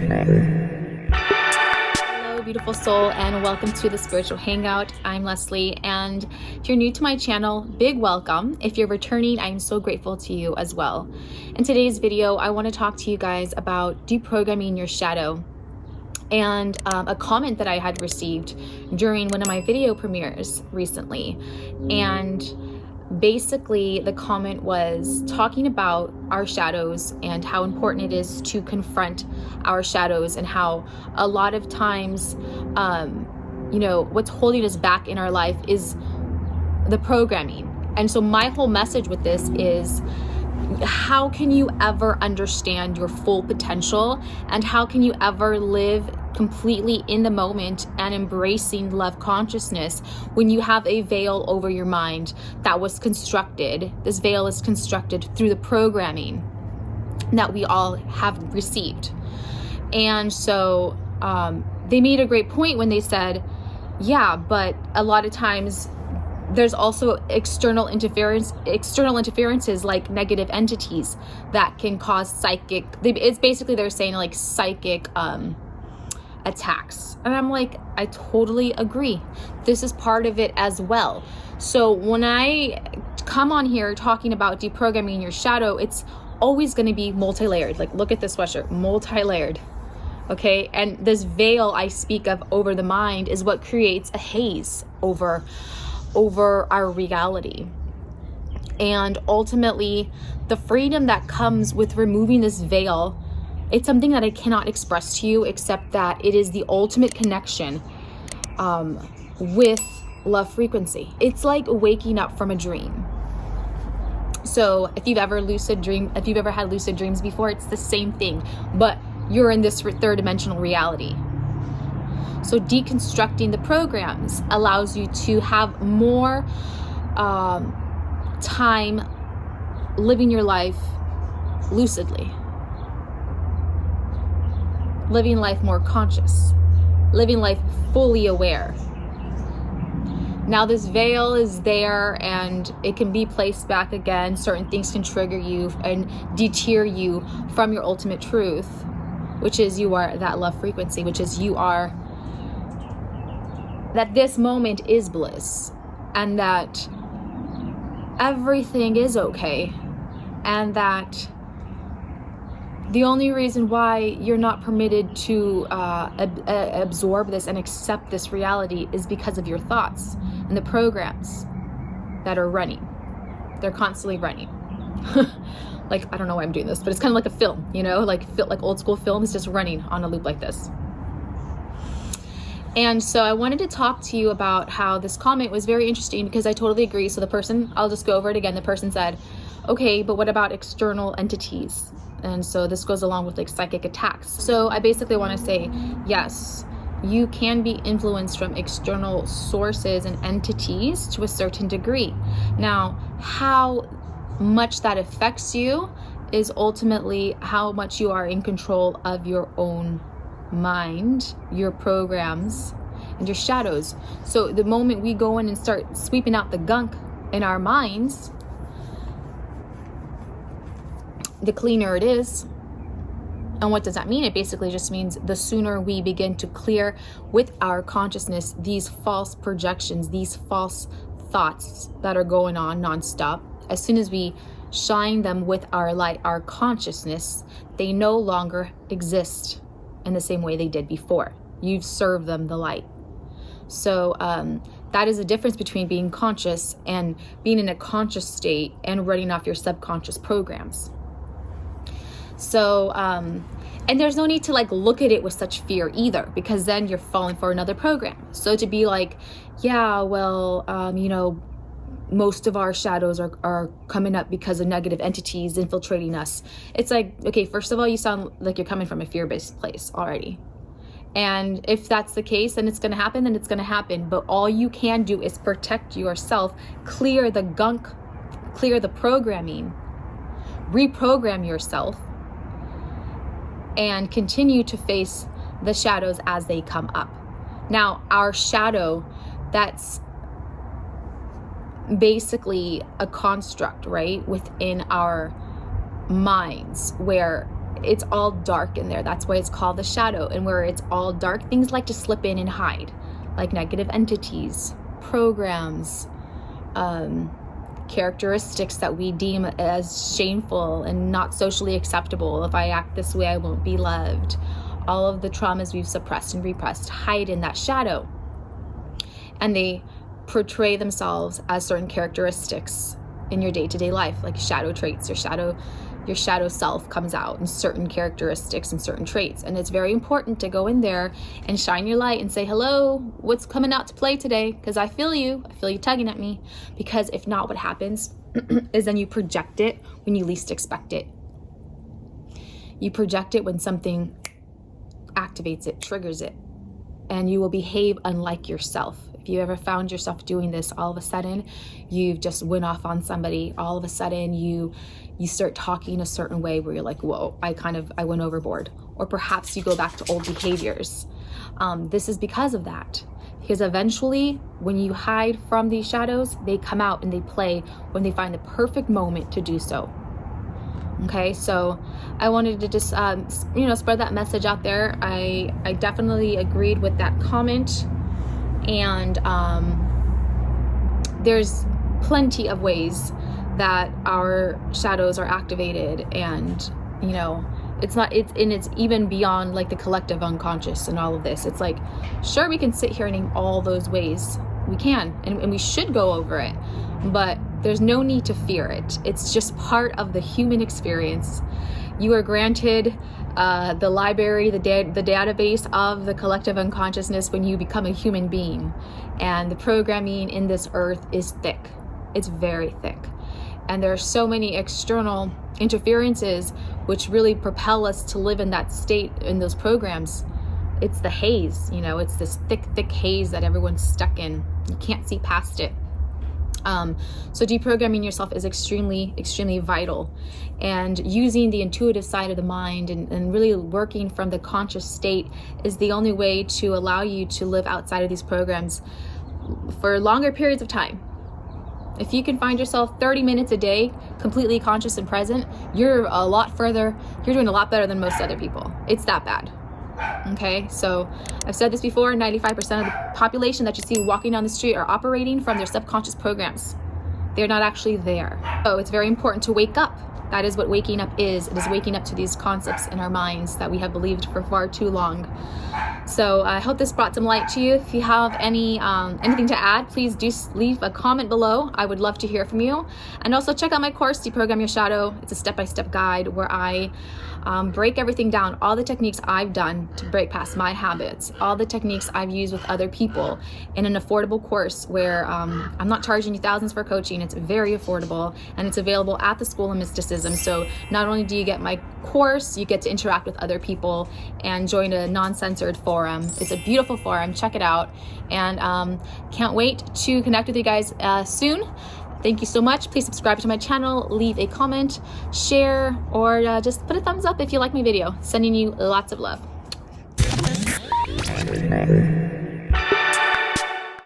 Hello, beautiful soul, and welcome to the Spiritual Hangout. I'm Leslie, and if you're new to my channel, big welcome. If you're returning, I'm so grateful to you as well. In today's video, I want to talk to you guys about deprogramming your shadow, and a comment that I had received during one of my video premieres recently. And basically the comment was talking about our shadows and how important it is to confront our shadows, and how a lot of times what's holding us back in our life is the programming. And so my whole message with this is, how can you ever understand your full potential, and how can you ever live completely in the moment and embracing love consciousness when you have a veil over your mind that was constructed? This veil is constructed through the programming that we all have received. And so they made a great point when they said, yeah, but a lot of times there's also external interferences like negative entities that can cause psychic, it's basically they're saying like psychic attacks. And I'm like, I totally agree. This is part of it as well. So when I come on here talking about deprogramming your shadow, it's always going to be multi-layered. Like, look at this sweatshirt, multi-layered. Okay. And this veil I speak of over the mind is what creates a haze over our reality. And ultimately, the freedom that comes with removing this veil, it's something that I cannot express to you, except that it is the ultimate connection with love frequency. It's like waking up from a dream. So if you've ever had lucid dreams before, it's the same thing, but you're in this third dimensional reality. So deconstructing the programs allows you to have more time living your life lucidly, living life more conscious, living life fully aware. Now this veil is there and it can be placed back again. Certain things can trigger you and deter you from your ultimate truth, which is you are that love frequency, which is you are that this moment is bliss, and that everything is okay, and that the only reason why you're not permitted to absorb this and accept this reality is because of your thoughts and the programs that are running. They're constantly running. Like, I don't know why I'm doing this, but it's kind of like a film, like old school film is just running on a loop like this. And so I wanted to talk to you about how this comment was very interesting, because I totally agree. So the person, I'll just go over it again. The person said, okay, but what about external entities? And so this goes along with like psychic attacks. So I basically want to say, yes, you can be influenced from external sources and entities to a certain degree. Now, how much that affects you is ultimately how much you are in control of your own mind, your programs, and your shadows. So the moment we go in and start sweeping out the gunk in our minds, the cleaner it is. And what does that mean? It basically just means the sooner we begin to clear with our consciousness these false projections, these false thoughts that are going on nonstop, as soon as we shine them with our light, our consciousness, they no longer exist in the same way they did before. You've served them the light. So that is the difference between being conscious and being in a conscious state and running off your subconscious programs. So, and there's no need to like look at it with such fear either, because then you're falling for another program. So to be like, yeah, well, most of our shadows are coming up because of negative entities infiltrating us. It's like, okay, first of all, you sound like you're coming from a fear-based place already. And if that's the case, then it's going to happen, then it's going to happen. But all you can do is protect yourself, clear the gunk, clear the programming, reprogram yourself, and continue to face the shadows as they come up. Now, our shadow, that's basically a construct, right, within our minds, where it's all dark in there. That's why it's called the shadow. And where it's all dark, things like to slip in and hide, like negative entities, programs, characteristics that we deem as shameful and not socially acceptable. If I act this way, I won't be loved. All of the traumas we've suppressed and repressed hide in that shadow. And they portray themselves as certain characteristics in your day-to-day life, like shadow traits. Your shadow self comes out in certain characteristics and certain traits. And it's very important to go in there and shine your light and say, hello, what's coming out to play today? Because I feel you tugging at me. Because if not, what happens is then you project it when you least expect it. You project it when something activates it, triggers it, and you will behave unlike yourself. If you ever found yourself doing this, all of a sudden you've just went off on somebody, all of a sudden you start talking a certain way where you're like, whoa, I went overboard. Or perhaps you go back to old behaviors. This is because of that. Because eventually when you hide from these shadows, they come out and they play when they find the perfect moment to do so. Okay, so I wanted to just, spread that message out there. I definitely agreed with that comment. And there's plenty of ways that our shadows are activated, and it's even beyond like the collective unconscious and all of this. It's like, sure, we can sit here and name all those ways. We can, and we should go over it, but there's no need to fear it. It's just part of the human experience. You are granted the library, the database of the collective unconsciousness when you become a human being. And the programming in this earth is thick. It's very thick. And there are so many external interferences which really propel us to live in that state, in those programs. It's the haze, it's this thick haze that everyone's stuck in. You can't see past it. So deprogramming yourself is extremely, extremely vital, and using the intuitive side of the mind and really working from the conscious state is the only way to allow you to live outside of these programs for longer periods of time. If you can find yourself 30 minutes a day completely conscious and present, you're doing a lot better than most other people. It's that bad. Okay, so I've said this before, 95% of the population that you see walking down the street are operating from their subconscious programs. They're not actually there. So it's very important to wake up. That is what waking up is. It is waking up to these concepts in our minds that we have believed for far too long. So I hope this brought some light to you. If you have anything to add, please do leave a comment below. I would love to hear from you. And also check out my course, Deprogram Your Shadow. It's a step-by-step guide where I break everything down, all the techniques I've done to break past my habits, all the techniques I've used with other people in an affordable course where I'm not charging you thousands for coaching. It's very affordable, and it's available at the School of Mysticism. So not only do you get my course, you get to interact with other people and join a non-censored forum. It's a beautiful forum. Check it out. And can't wait to connect with you guys soon. Thank you so much. Please subscribe to my channel, leave a comment, share, or just put a thumbs up if you like my video. Sending you lots of love.